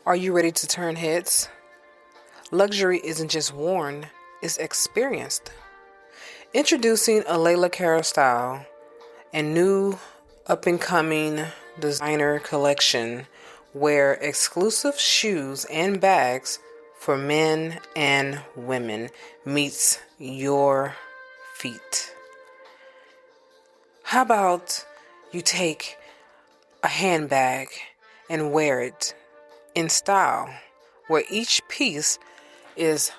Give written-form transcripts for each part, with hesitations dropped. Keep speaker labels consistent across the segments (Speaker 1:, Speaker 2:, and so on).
Speaker 1: Are you ready to turn heads? Luxury isn't just worn, it's experienced. Introducing a Layla Cara style and new up-and-coming designer collection where exclusive shoes and bags for men and women meets your feet. How about you take a handbag and wear it in style, where each piece is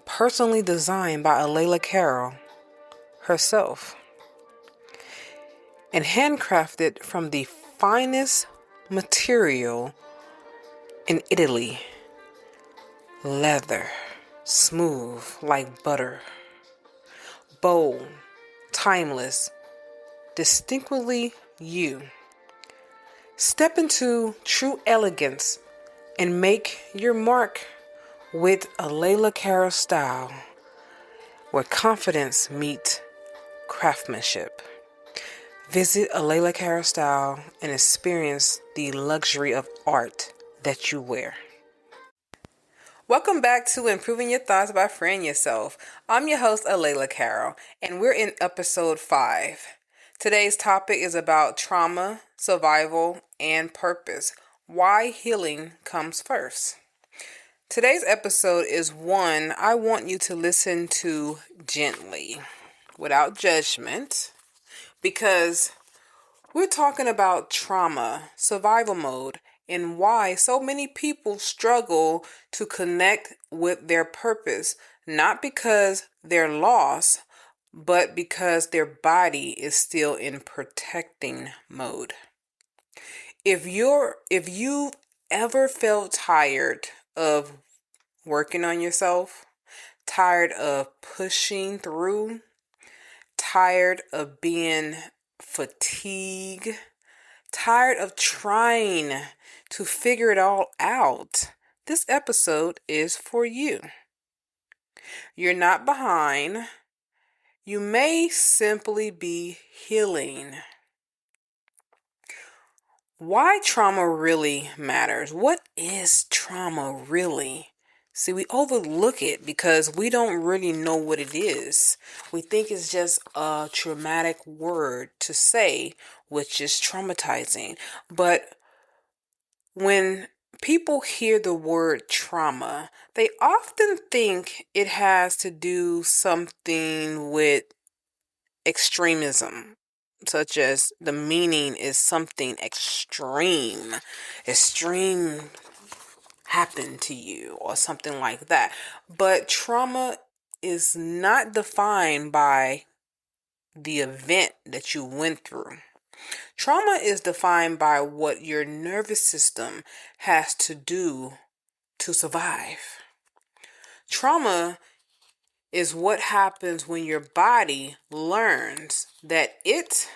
Speaker 1: personally designed by Alayla Carroll herself and handcrafted from the finest material in Italy. Leather, smooth like butter, bold, timeless, distinctly you. Step into true elegance and make your mark with a Layla Cara style where confidence meets craftsmanship. Visit a Layla Cara style and experience the luxury of art that you wear. Welcome back to Improving Your Thoughts by Freeing Yourself. I'm your host, Alayla Carroll, and we're in episode 5. Today's topic is about trauma, survival, and purpose. Why healing comes first. Today's episode is one I want you to listen to gently, without judgment, because we're talking about trauma, survival mode, and why so many people struggle to connect with their purpose, not because they're lost, but because their body is still in protecting mode. If you've ever felt tired of working on yourself, tired of pushing through, tired of being fatigued, tired of trying to figure it all out, this episode is for you. You're not behind. You may simply be healing. Why trauma really matters. What is trauma really? See, we overlook it because we don't really know what it is. We think it's just a traumatic word to say, which is traumatizing. But when people hear the word trauma, they often think it has to do something with extremism, such as the meaning is something extreme. Extreme happened to you or something like that. But trauma is not defined by the event that you went through. Trauma is defined by what your nervous system has to do to survive. Trauma is what happens when your body learns that it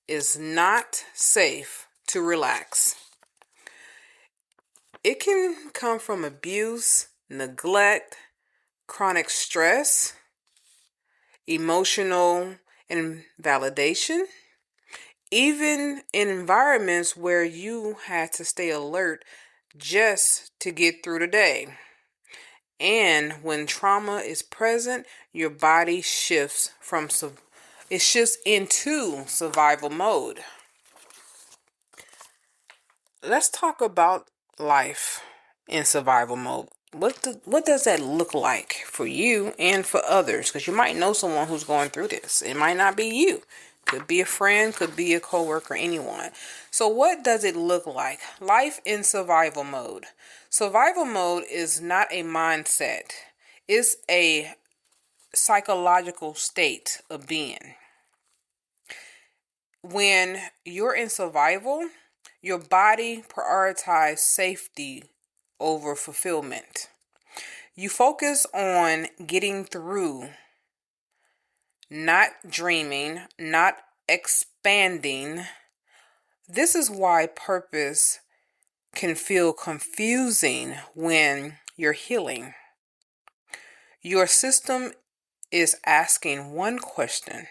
Speaker 1: is not safe to relax. It can come from abuse, neglect, chronic stress, emotional invalidation, even in environments where you had to stay alert just to get through the day. And when trauma is present, your body shifts into survival mode. Let's talk about life in survival mode. What does that look like for you and for others? Because you might know someone who's going through this. It might not be you. Could be a friend, could be a coworker, anyone. So what does it look like? Life in survival mode. Survival mode is not a mindset. It's a psychological state of being. When you're in survival, your body prioritizes safety over fulfillment. You focus on getting through, not dreaming, not expanding. This is why purpose can feel confusing when you're healing. Your system is asking one question: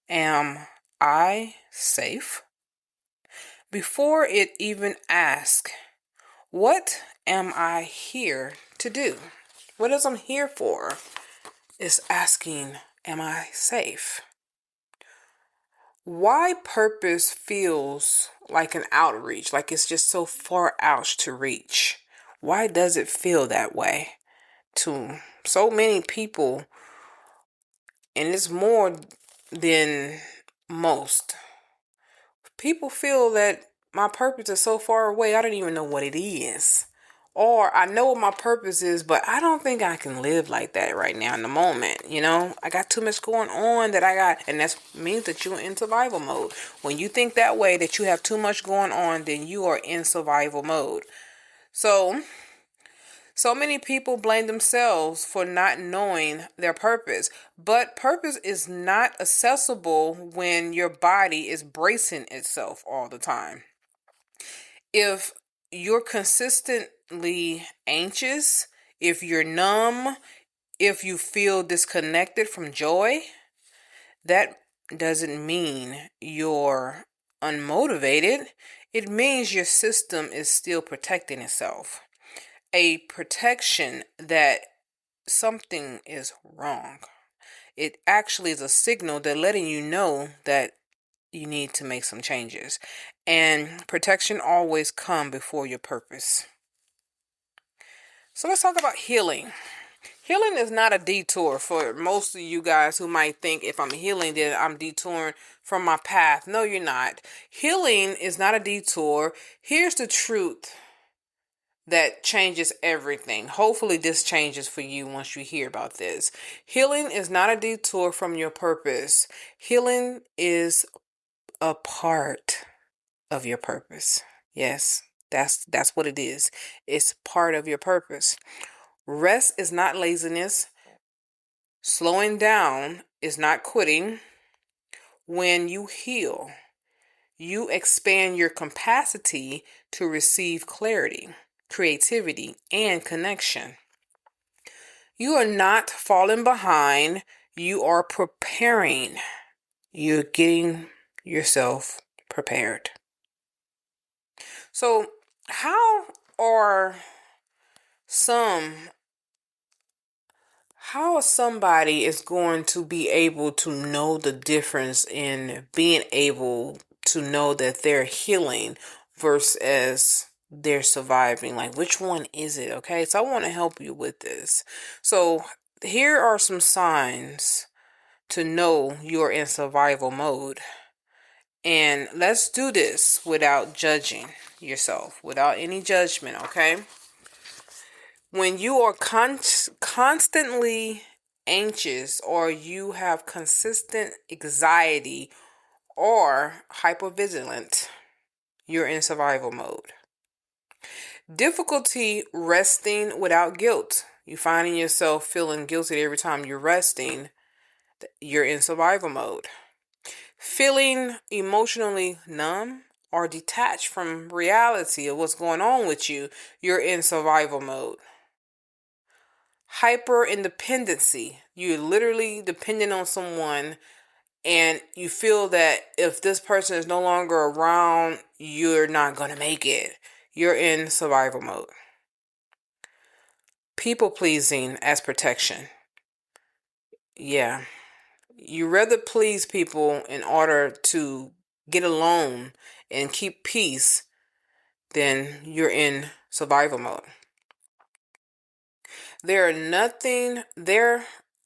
Speaker 1: am I safe? Before it even asks, what am I here to do? What is I'm here for? Is asking, am I safe? Why purpose feels like an outreach, like it's just so far out to reach? Why does it feel that way to so many people? And it's more than most. People feel that my purpose is so far away, I don't even know what it is. Or I know what my purpose is, but I don't think I can live like that right now in the moment. I got too much going on and that means that you're in survival mode. When you think that way, that you have too much going on, then you are in survival mode. So many people blame themselves for not knowing their purpose, but purpose is not accessible when your body is bracing itself all the time. If you're consistently anxious, if you're numb, if you feel disconnected from joy, that doesn't mean you're unmotivated. It means your system is still protecting itself. A protection that something is wrong. It actually is a signal that letting you know that you need to make some changes. And protection always comes before your purpose. So let's talk about healing. Healing is not a detour for most of you guys who might think if I'm healing, then I'm detouring from my path. No, you're not. Healing is not a detour. Here's the truth that changes everything. Hopefully this changes for you once you hear about this. Healing is not a detour from your purpose. Healing is a part of your purpose. Yes, that's what it is. It's part of your purpose. Rest is not laziness. Slowing down is not quitting. When you heal, you expand your capacity to receive clarity, creativity, and connection. You are not falling behind. You are preparing. You're getting yourself prepared. So, how are some how somebody is going to be able to know the difference in being able to know that they're healing versus they're surviving? Like, which one is it? Okay, so I want to help you with this. So here are some signs to know you're in survival mode. And let's do this without judging yourself, without any judgment, okay? When you are constantly anxious, or you have consistent anxiety or hypervigilant, you're in survival mode. Difficulty resting without guilt. You finding yourself feeling guilty every time you're resting, you're in survival mode. Feeling emotionally numb or detached from reality of what's going on with you, you're in survival mode. Hyper independency. You're literally dependent on someone, and you feel that if this person is no longer around, you're not going to make it. You're in survival mode. People pleasing as protection. Yeah. You rather please people in order to get along and keep peace than you're in survival mode. There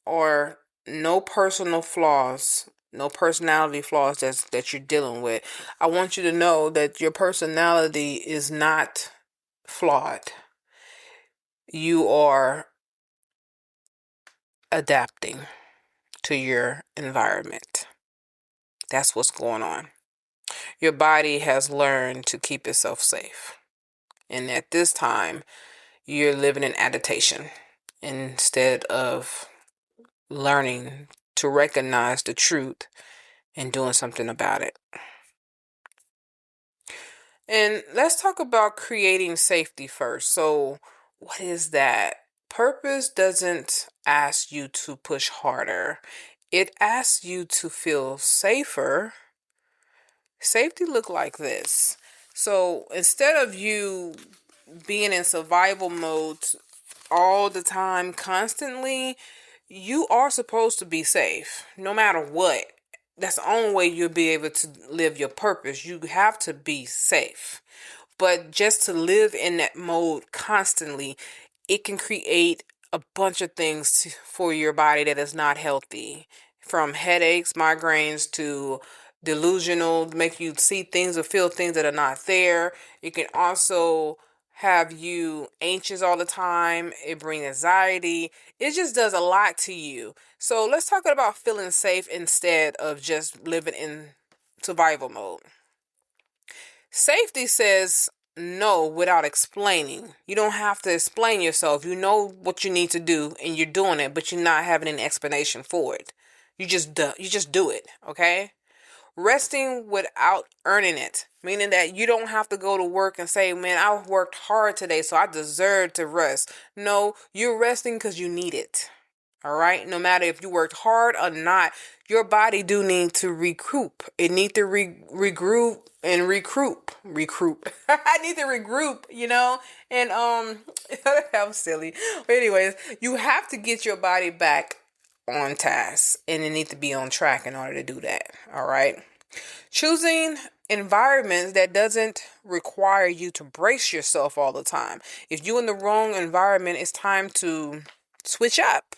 Speaker 1: are no personal flaws, no personality flaws that you're dealing with. I want you to know that your personality is not flawed. You are adapting to your environment. That's what's going on. Your body has learned to keep itself safe. And at this time, you're living in adaptation instead of learning to recognize the truth and doing something about it. And let's talk about creating safety first. So, what is that? Purpose doesn't ask you to push harder. It asks you to feel safer. Safety look like this. So, instead of you being in survival mode all the time, constantly, you are supposed to be safe no matter what. That's the only way you'll be able to live your purpose. You have to be safe. But just to live in that mode constantly, it can create a bunch of things for your body that is not healthy. From headaches, migraines, to delusional, make you see things or feel things that are not there. It can also have you anxious all the time. It brings anxiety. It just does a lot to you. So let's talk about feeling safe instead of just living in survival mode. Safety says no without explaining. You don't have to explain yourself. You know what you need to do and you're doing it, but you're not having an explanation for it. You just do it, okay? Resting without earning it, meaning that you don't have to go to work and say, "Man, I worked hard today, so I deserve to rest." No, you're resting because you need it. All right. No matter if you worked hard or not, your body do need to recoup. It need to regroup and recruit. I need to regroup, and that was silly. But anyways, you have to get your body back on task, and it need to be on track in order to do that. All right. Choosing environments that doesn't require you to brace yourself all the time. If you're in the wrong environment, it's time to switch up.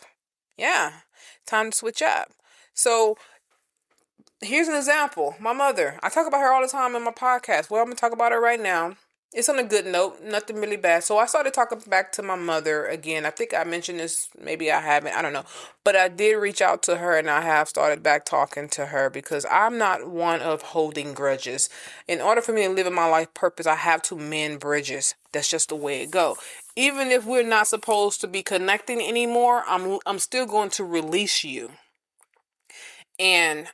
Speaker 1: Yeah, time to switch up. So here's an example. My mother, I talk about her all the time in my podcast. Well, I'm going to talk about her right now. It's on a good note, nothing really bad. So I started talking back to my mother again. I think I mentioned this, maybe I haven't, I don't know. But I did reach out to her and I have started back talking to her because I'm not one of holding grudges. In order for me to live in my life purpose, I have to mend bridges. That's just the way it go. Even if we're not supposed to be connecting anymore, I'm still going to release you. And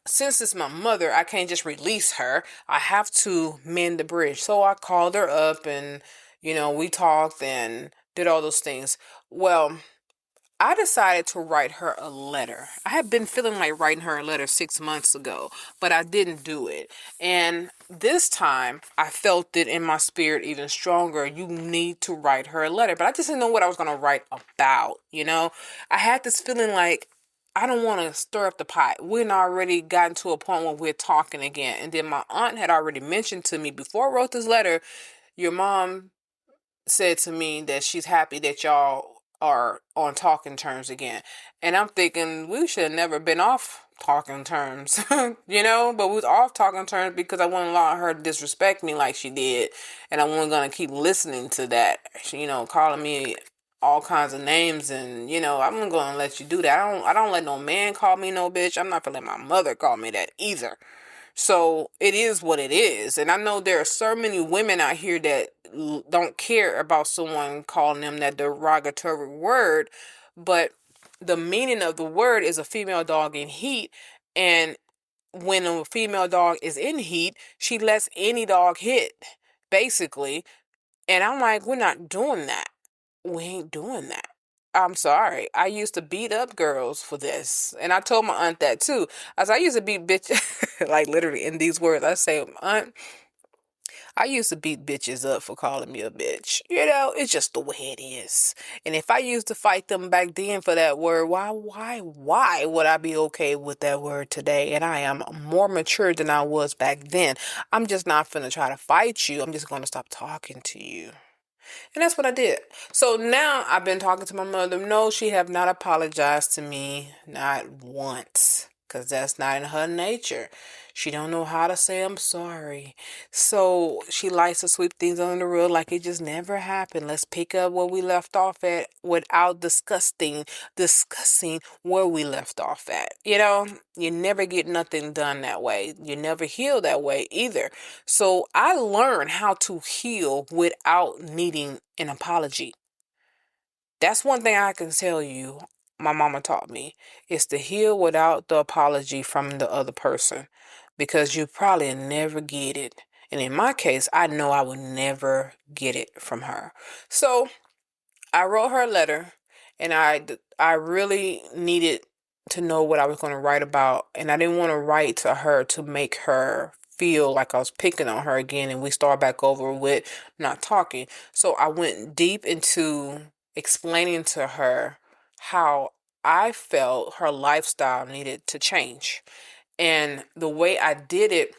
Speaker 1: since it's my mother, I can't just release her. I have to mend the bridge. So I called her up and, we talked and did all those things. Well, I decided to write her a letter. I had been feeling like writing her a letter 6 months ago, but I didn't do it. And this time I felt it in my spirit even stronger. You need to write her a letter, but I just didn't know what I was going to write about. I had this feeling like I don't want to stir up the pot. We've already gotten to a point where we're talking again. And then my aunt had already mentioned to me before I wrote this letter, your mom said to me that she's happy that y'all are on talking terms again. And I'm thinking we should have never been off talking terms, but we was off talking terms because I wouldn't allow her to disrespect me like she did. And I wasn't going to keep listening to that, calling me all kinds of names. And, I'm going to let you do that. I don't let no man call me no bitch. I'm not going to let my mother call me that either. So it is what it is. And I know there are so many women out here that don't care about someone calling them that derogatory word, but the meaning of the word is a female dog in heat. And when a female dog is in heat, she lets any dog hit, basically. And I'm like, we're not doing that. We ain't doing that. I'm sorry. I used to beat up girls for this. And I told my aunt that too. As I used to beat bitches, like literally in these words, I say, "Aunt, I used to beat bitches up for calling me a bitch." It's just the way it is. And if I used to fight them back then for that word, why would I be okay with that word today? And I am more mature than I was back then. I'm just not finna try to fight you. I'm just going to stop talking to you. And that's what I did. So now I've been talking to my mother. No, she have not apologized to me, not once, because that's not in her nature. She don't know how to say I'm sorry. So she likes to sweep things under the rug like it just never happened. Let's pick up where we left off at without discussing where we left off at. You never get nothing done that way. You never heal that way either. So I learned how to heal without needing an apology. That's one thing I can tell you my mama taught me, is to heal without the apology from the other person, because you probably never get it. And in my case, I know I would never get it from her. So I wrote her a letter, and I really needed to know what I was going to write about, and I didn't want to write to her to make her feel like I was picking on her again, and we start back over with not talking. So I went deep into explaining to her how I felt her lifestyle needed to change. And the way I did it,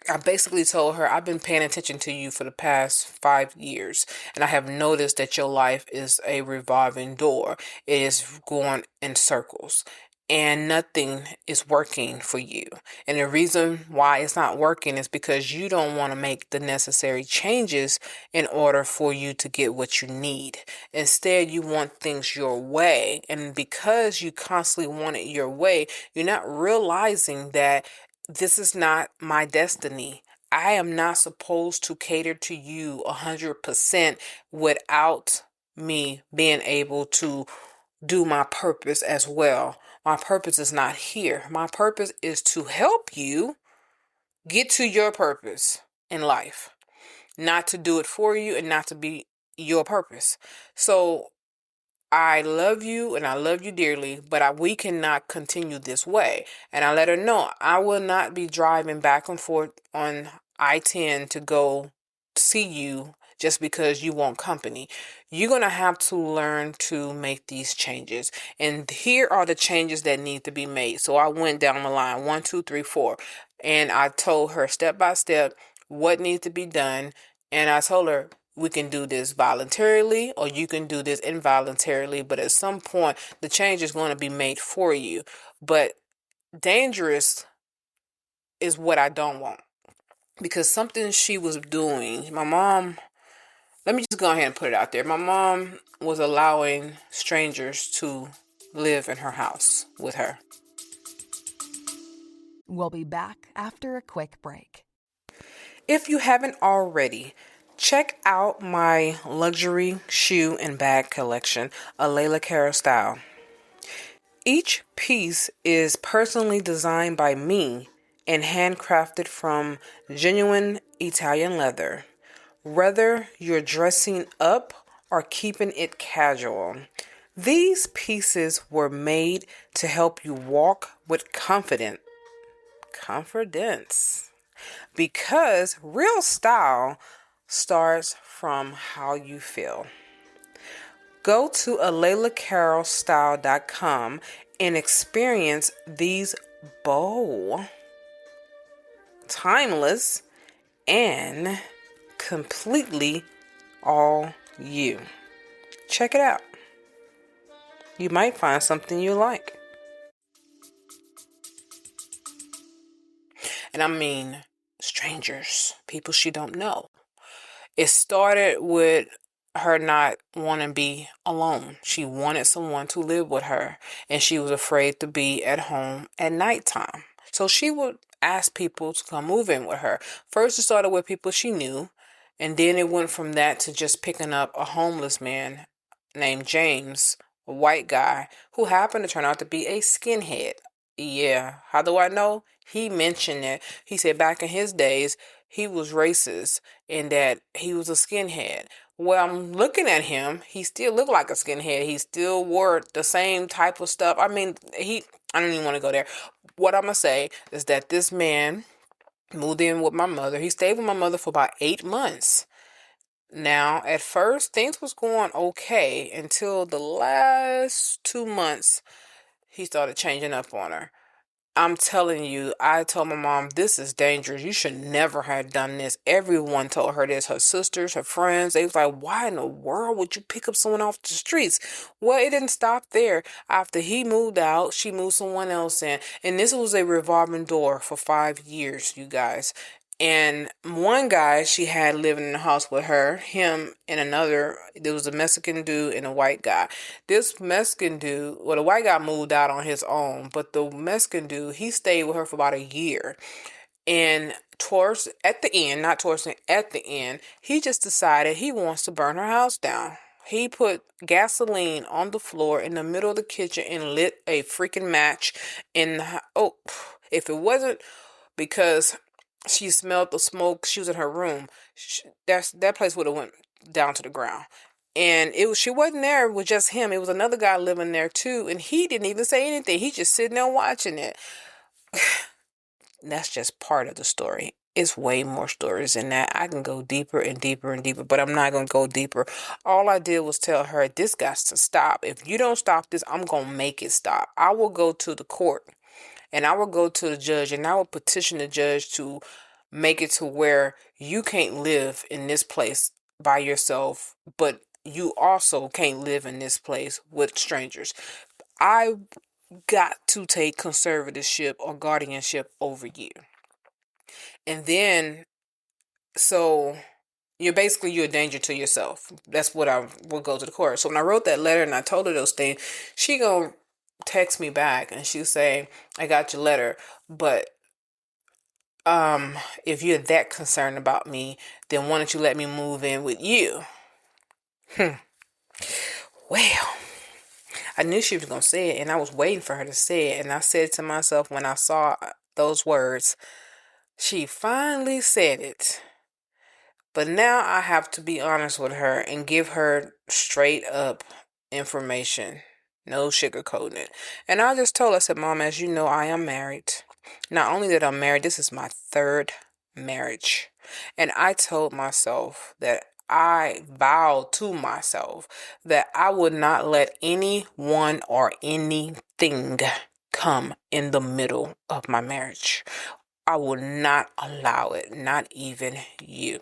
Speaker 1: I basically told her, I've been paying attention to you for the past 5 years, and I have noticed that your life is a revolving door. It is going in circles, and nothing is working for you. And the reason why it's not working is because you don't want to make the necessary changes in order for you to get what you need. Instead, you want things your way. And because you constantly want it your way, you're not realizing that this is not my destiny. I am not supposed to cater to you 100% without me being able to do my purpose as well. My purpose is not here. My purpose is to help you get to your purpose in life, not to do it for you and not to be your purpose. So I love you and I love you dearly, but we cannot continue this way. And I let her know I will not be driving back and forth on I-10 to go see you just because you want company. You're going to have to learn to make these changes. And here are the changes that need to be made. So I went down the line, 1, 2, 3, 4. And I told her step by step what needs to be done. And I told her, we can do this voluntarily or you can do this involuntarily, but at some point the change is going to be made for you. But dangerous is what I don't want, because something she was doing, my mom, let me just go ahead and put it out there. My mom was allowing strangers to live in her house with her.
Speaker 2: We'll be back after a quick break.
Speaker 1: If you haven't already, check out my luxury shoe and bag collection, a Layla Cara style. Each piece is personally designed by me and handcrafted from genuine Italian leather. Whether you're dressing up or keeping it casual, these pieces were made to help you walk with confidence. Because real style starts from how you feel. Go to alaylacarolstyle.com and experience these bold, timeless, and completely all you. Check it out. You might find something you like. And I mean strangers, people she don't know. It started with her not wanting to be alone. She wanted someone to live with her, and she was afraid to be at home at nighttime. So she would ask people to come move in with her. First, it started with people she knew, and then it went from that to just picking up a homeless man named James, a white guy, who happened to turn out to be a skinhead. Yeah, how do I know? He mentioned it. He said back in his days, he was racist and that he was a skinhead. Well, I'm looking at him. He still looked like a skinhead. He still wore the same type of stuff. I mean, I don't even want to go there. What I'm going to say is that this man moved in with my mother. He stayed with my mother for about 8 months. Now, at first, things was going okay until the last 2 months, he started changing up on her. I'm telling you, I told my mom, this is dangerous. You should never have done this. Everyone told her this. Her sisters, her friends. They was like, why in the world would you pick up someone off the streets? Well, it didn't stop there. After he moved out, she moved someone else in. And this was a revolving door for 5 years, you guys. And one guy she had living in the house with her, him and another, there was a Mexican dude and a white guy. This Mexican dude, well, the white guy moved out on his own, but the Mexican dude, he stayed with her for about a year. And at the end, he just decided he wants to burn her house down. He put gasoline on the floor in the middle of the kitchen and lit a freaking match in the, if it wasn't because she smelled the smoke, she was in her room, that place would have went down to the ground. And she wasn't there with just him. It was another guy living there too, and he didn't even say anything. He just sitting there watching it. That's just part of the story. It's way more stories than that. I can go deeper and deeper and deeper, but I'm not going to go deeper. All I did was tell her, this got to stop. If you don't stop this, I'm going to make it stop. I will go to the court and I will go to the judge and I will petition the judge to make it to where you can't live in this place by yourself, but you also can't live in this place with strangers. I got to take conservatorship or guardianship over you. And then, so you're a danger to yourself. That's what I will go to the court. So when I wrote that letter and I told her those things, she gonna text me back and she'll say, I got your letter, but if you're that concerned about me, then why don't you let me move in with you? Well, I knew she was gonna say it and I was waiting for her to say it, and I said to myself when I saw those words, she finally said it. But now I have to be honest with her and give her straight up information. No sugarcoating it. And I just told her, I said, Mom, as you know, I am married. Not only that I'm married, this is my third marriage. And I told myself that I vowed to myself that I would not let anyone or anything come in the middle of my marriage. I will not allow it, not even you.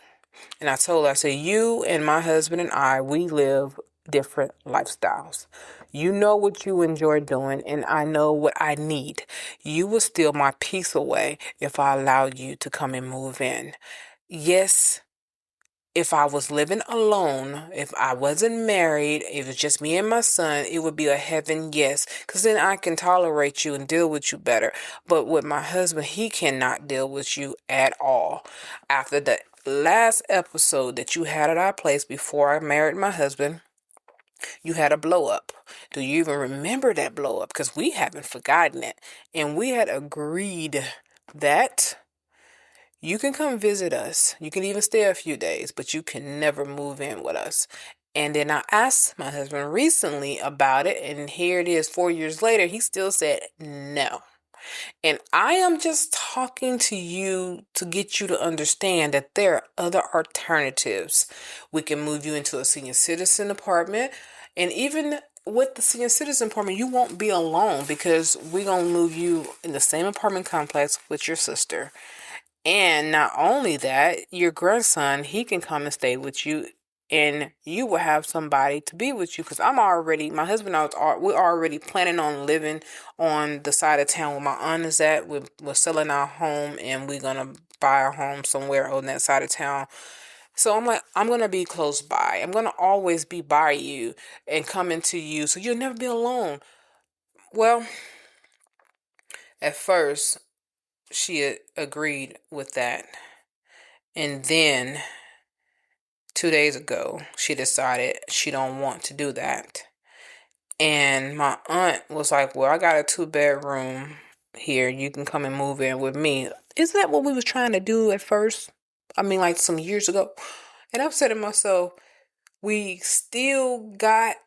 Speaker 1: And I told her, I said, you and my husband and I, we live different lifestyles. You know what you enjoy doing, and I know what I need. You will steal my peace away if I allow you to come and move in. Yes, if I was living alone, if I wasn't married, if it was just me and my son, it would be a heaven yes. Because then I can tolerate you and deal with you better. But with my husband, he cannot deal with you at all. After the last episode that you had at our place before I married my husband, you had a blow up. Do you even remember that blow up? Because we haven't forgotten it. And we had agreed that you can come visit us. You can even stay a few days, but you can never move in with us. And then I asked my husband recently about it, and here it is 4 years later. He still said no. And I am just talking to you to get you to understand that there are other alternatives. We can move you into a senior citizen apartment. And even with the senior citizen apartment, you won't be alone because we're going to move you in the same apartment complex with your sister. And not only that, your grandson, he can come and stay with you, and you will have somebody to be with you. Because my husband and we're already planning on living on the side of town where my aunt is at. We're selling our home and we're going to buy a home somewhere on that side of town. So I'm like, I'm going to be close by. I'm going to always be by you and coming to you. So you'll never be alone. Well, at first, she agreed with that. And then 2 days ago, she decided she don't want to do that. And my aunt was like, well, I got a 2-bedroom here. You can come and move in with me. Isn't that what we was trying to do at first? I mean, like some years ago. And I'm saying to myself, we still got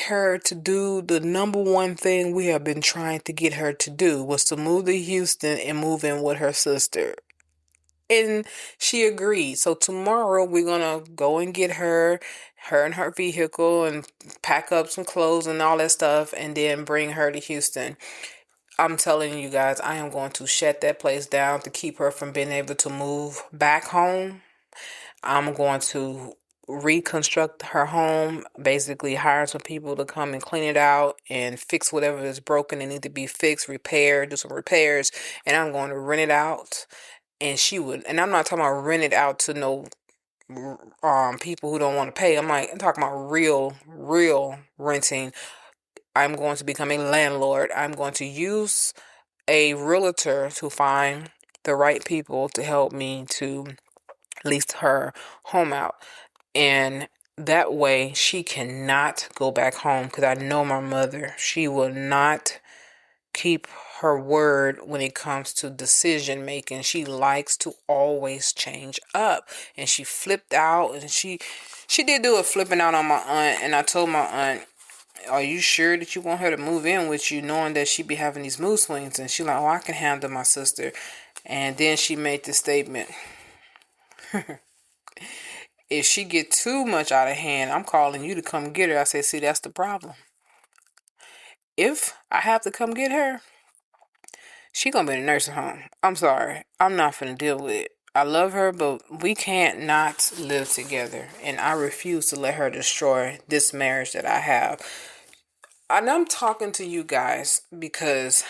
Speaker 1: her to do the number one thing we have been trying to get her to do, was to move to Houston and move in with her sister. And she agreed. So tomorrow we're gonna go and get her and her vehicle, and pack up some clothes and all that stuff, and then bring her to Houston. I'm telling you guys, I am going to shut that place down to keep her from being able to move back home. I'm going to reconstruct her home, basically hire some people to come and clean it out and fix whatever is broken and need to be fixed, repaired, do some repairs, and I'm going to rent it out. And I'm not talking about rent it out to no people who don't want to pay. I'm talking about real renting. I'm going to become a landlord. I'm going to use a realtor to find the right people to help me to lease her home out. And that way she cannot go back home, because I know my mother, she will not keep her word when it comes to decision making. She likes to always change up, and she flipped out, and she did do a flipping out on my aunt. And I told my aunt, are you sure that you want her to move in with you, knowing that she be having these mood swings? And she like, oh, I can handle my sister. And then she made this statement, If she get too much out of hand, I'm calling you to come get her. I say, see, that's the problem. If I have to come get her, she gonna be in a nursing home. I'm sorry. I'm not finna deal with it. I love her, but we can't not live together. And I refuse to let her destroy this marriage that I have. And I'm talking to you guys because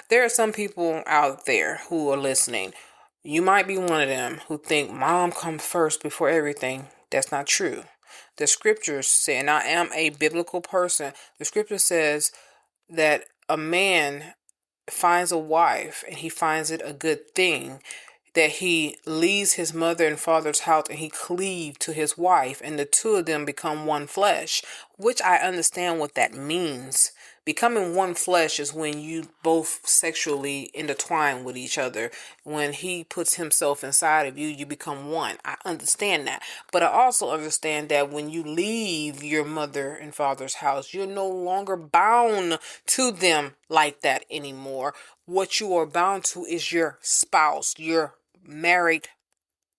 Speaker 1: there are some people out there who are listening. You might be one of them who think mom comes first before everything. That's not true. The scriptures say, and I am a biblical person, the scripture says that a man finds a wife and he finds it a good thing, that he leaves his mother and father's house and he cleave to his wife, and the two of them become one flesh, which I understand what that means. Becoming one flesh is when you both sexually intertwine with each other. When he puts himself inside of you, you become one. I understand that. But I also understand that when you leave your mother and father's house, you're no longer bound to them like that anymore. What you are bound to is your spouse, your married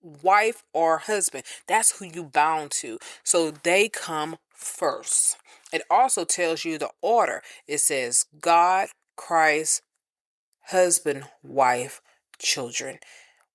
Speaker 1: wife or husband. That's who you bound to. So they come first. It also tells you the order. It says God, Christ, husband, wife, children.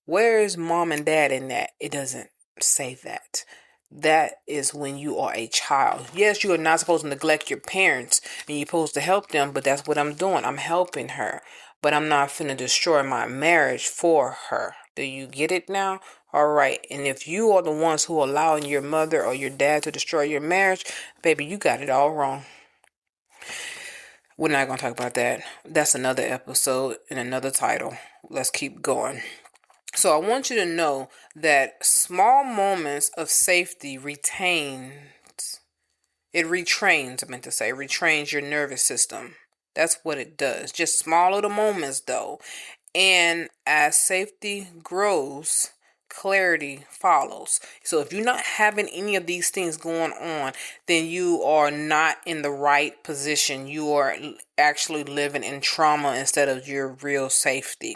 Speaker 1: Where is mom and dad in that? It doesn't say that. That is when you are a child. Yes, you are not supposed to neglect your parents and you're supposed to help them, but that's what I'm doing. I'm helping her. But I'm not finna destroy my marriage for her. Do you get it now? All right. And if you are the ones who are allowing your mother or your dad to destroy your marriage, baby, you got it all wrong. We're not going to talk about that. That's another episode and another title. Let's keep going. So I want you to know that small moments of safety retrains your nervous system. That's what it does. Just small little moments though. And as safety grows, clarity follows. So if you're not having any of these things going on, then you are not in the right position. You are actually living in trauma instead of your real safety.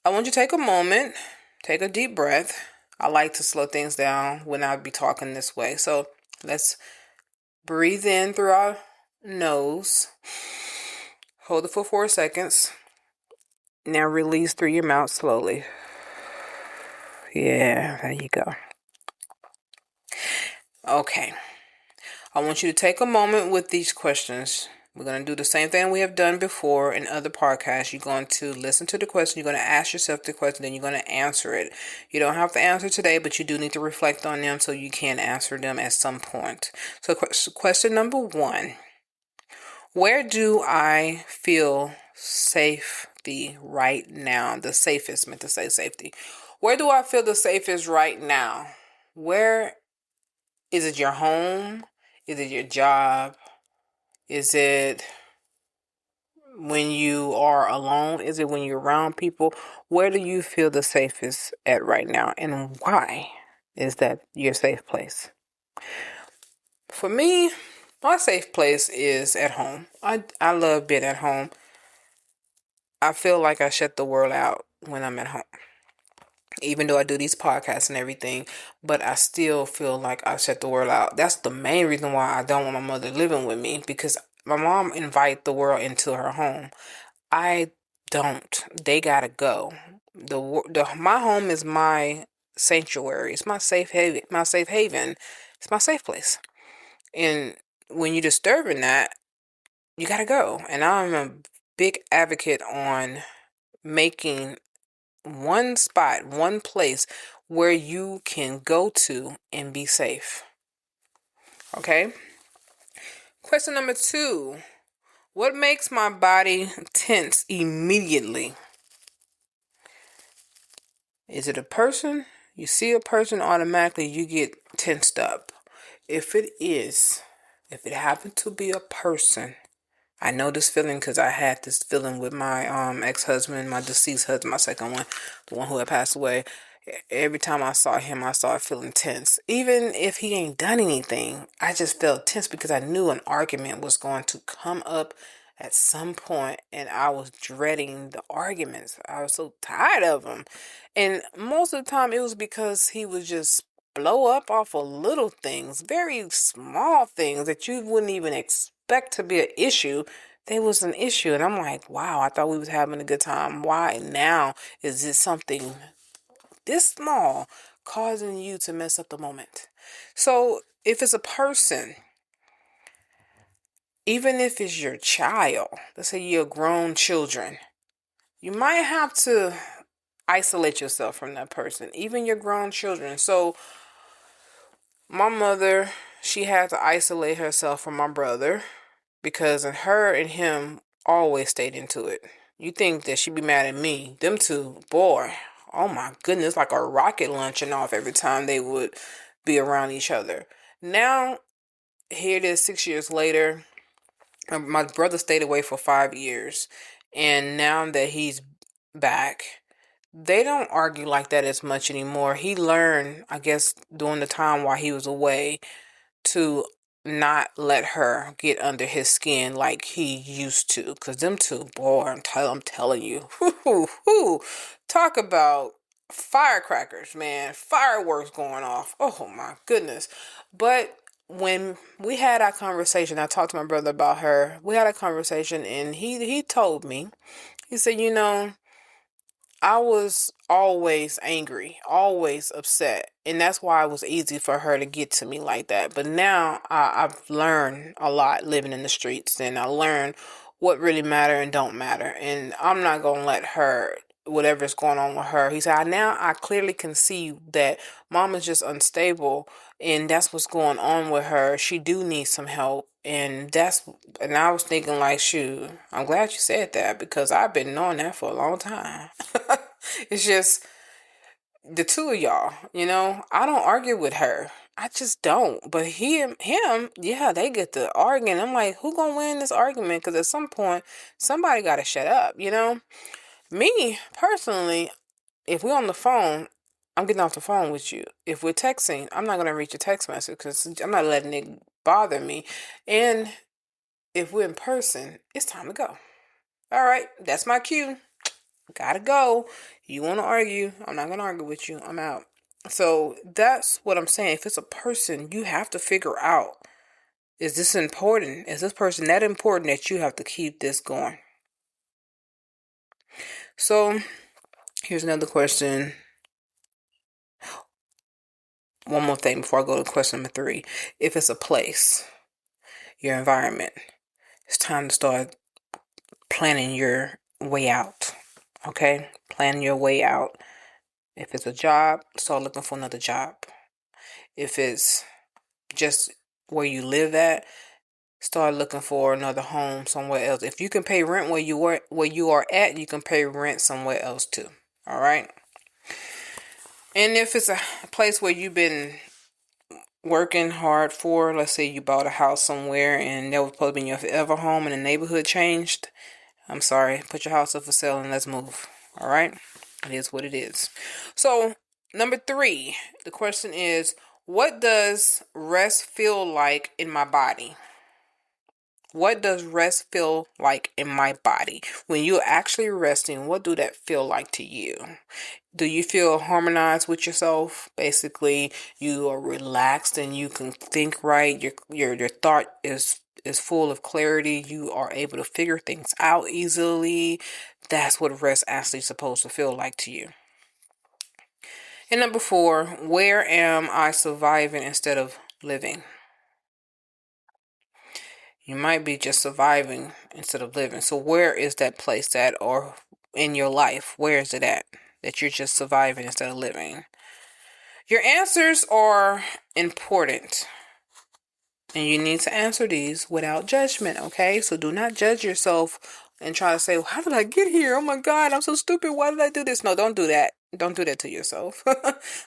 Speaker 1: I want you to take a moment, take a deep breath. I like to slow things down when I be talking this way. So let's breathe in through our nose. Hold it for 4 seconds. Now release through your mouth slowly. Yeah, there you go. Okay. I want you to take a moment with these questions. We're going to do the same thing we have done before in other podcasts. You're going to listen to the question. You're going to ask yourself the question, then you're going to answer it. You don't have to answer today, but you do need to reflect on them so you can answer them at some point. So question number 1. Where do I feel safety right now? The safest, meant to say safety. Where do I feel the safest right now? Where is it? Your home? Is it your job? Is it when you are alone? Is it when you're around people? Where do you feel the safest at right now? And why is that your safe place? For me, my safe place is at home. I love being at home. I feel like I shut the world out when I'm at home. Even though I do these podcasts and everything, but I still feel like I shut the world out. That's the main reason why I don't want my mother living with me, because my mom invite the world into her home. I don't. They gotta go. My home is my sanctuary. It's my safe haven. My safe haven. It's my safe place. And when you're disturbing that, you gotta go. And I'm a big advocate on making one spot, one place where you can go to and be safe. Okay? Question number 2. What makes my body tense immediately? Is it a person? You see a person, automatically you get tensed up. If it happened to be a person, I know this feeling because I had this feeling with my ex-husband, my deceased husband, my second one, the one who had passed away. Every time I saw him, I started feeling tense. Even if he ain't done anything, I just felt tense because I knew an argument was going to come up at some point, and I was dreading the arguments. I was so tired of them. And most of the time it was because he would just blow up off of little things, very small things that you wouldn't even expect to be an issue. They was an issue, and I'm like, wow, I thought we was having a good time. Why now is this something this small causing you to mess up the moment? So if it's a person, even if it's your child, let's say you're grown children, you might have to isolate yourself from that person, even your grown children. So my mother, she had to isolate herself from my brother because her and him always stayed into it. You think that she'd be mad at me? Them two, boy, oh my goodness, like a rocket launching off every time they would be around each other. Now, here it is 6 years later. My brother stayed away for 5 years, and now that he's back, they don't argue like that as much anymore. He learned, I guess, during the time while he was away, to not let her get under his skin like he used to. Cause them two, boy, I'm telling you, talk about firecrackers, man, fireworks going off. Oh my goodness! But when we had our conversation, I talked to my brother about her. We had a conversation, and he told me, he said, I was always angry, always upset, and that's why it was easy for her to get to me like that. But now I've learned a lot living in the streets, and I learned what really matter and don't matter. And I'm not gonna let her, whatever's going on with her. He said, now I clearly can see that mom is just unstable, and that's what's going on with her. She do need some help. And I was thinking like, shoot, I'm glad you said that because I've been knowing that for a long time. It's just the two of y'all, I don't argue with her. I just don't. But him, yeah, they get to arguing. I'm like, who gonna win this argument? Because at some point, somebody got to shut up. Me, personally, if we're on the phone, I'm getting off the phone with you. If we're texting, I'm not going to read your text message because I'm not letting it bother me. And if we're in person, it's time to go. All right, that's my cue. Gotta go. You want to argue? I'm not going to argue with you. I'm out. So that's what I'm saying. If it's a person, you have to figure out, is this important? Is this person that important that you have to keep this going? So here's another question. One more thing before I go to question number 3. If it's a place, your environment, it's time to start planning your way out. Okay? Plan your way out. If it's a job, start looking for another job. If it's just where you live at, start looking for another home somewhere else. If you can pay rent where you are at, you can pay rent somewhere else too. All right? And if it's a place where you've been working hard for, let's say you bought a house somewhere and that was supposed to be your forever home and the neighborhood changed, I'm sorry, put your house up for sale and let's move. All right? It is what it is. So, number 3, the question is, what does rest feel like in my body? What does rest feel like in my body? When you're actually resting, what do that feel like to you? Do you feel harmonized with yourself? Basically, you are relaxed and you can think right. Your thought is full of clarity. You are able to figure things out easily. That's what rest actually supposed to feel like to you. And number 4, where am I surviving instead of living? You might be just surviving instead of living. So where is that place at, or in your life? Where is it at that you're just surviving instead of living? Your answers are important. And you need to answer these without judgment, okay? So do not judge yourself and try to say, well, how did I get here? Oh my God, I'm so stupid. Why did I do this? No, don't do that. Don't do that to yourself.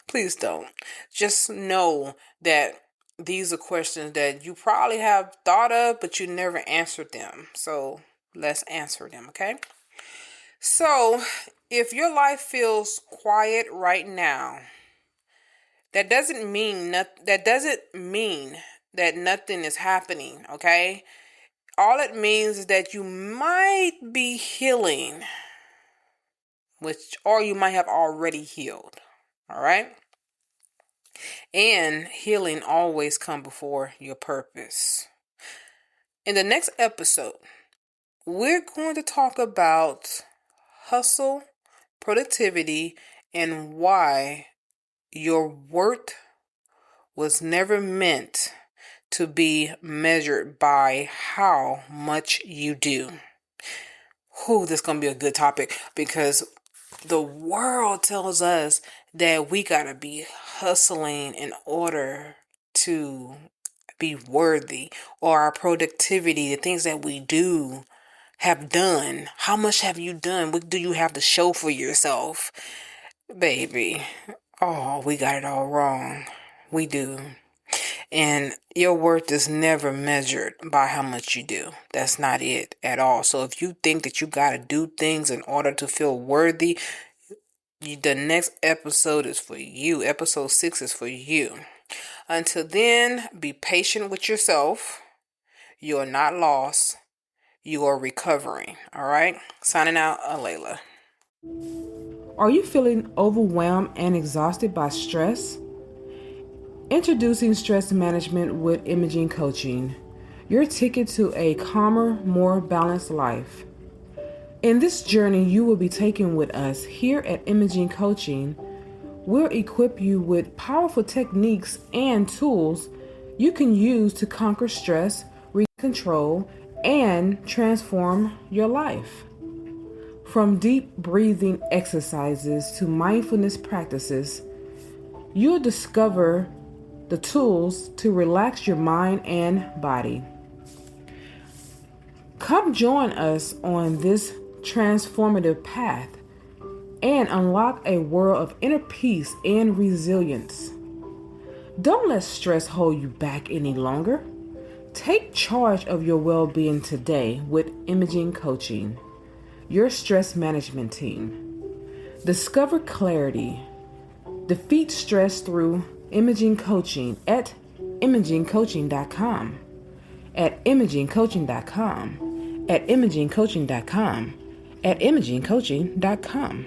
Speaker 1: Please don't. Just know that these are questions that you probably have thought of, but you never answered them. So let's answer them, okay? So if your life feels quiet right now, that doesn't mean that nothing is happening, okay? All it means is that you might be healing, or you might have already healed. All right? And healing always comes before your purpose. In the next episode, we're going to talk about hustle, productivity, and why your worth was never meant to be measured by how much you do. This is going to be a good topic because the world tells us that we got to be hustling in order to be worthy, or our productivity, the things that we have done. How much have you done? What do you have to show for yourself? Baby, we got it all wrong. We do. And your worth is never measured by how much you do. That's not it at all. So if you think that you got to do things in order to feel worthy, the next episode is for you. Episode 6 is for you. Until then, be patient with yourself. You are not lost. You are recovering. All right? Signing out, Alayla. Are you feeling overwhelmed and exhausted by stress? Introducing Stress Management with Imaging Coaching, your ticket to a calmer, more balanced life. In this journey you will be taking with us here at Imaging Coaching, we'll equip you with powerful techniques and tools you can use to conquer stress, regain control, and transform your life. From deep breathing exercises to mindfulness practices, you'll discover the tools to relax your mind and body. Come join us on this transformative path and unlock a world of inner peace and resilience. Don't let stress hold you back any longer. Take charge of your well-being today with Imaging Coaching, your stress management team. Discover clarity. Defeat stress through Imaging Coaching at imagingcoaching.com, at imagingcoaching.com, at imagingcoaching.com, at imagingcoaching.com.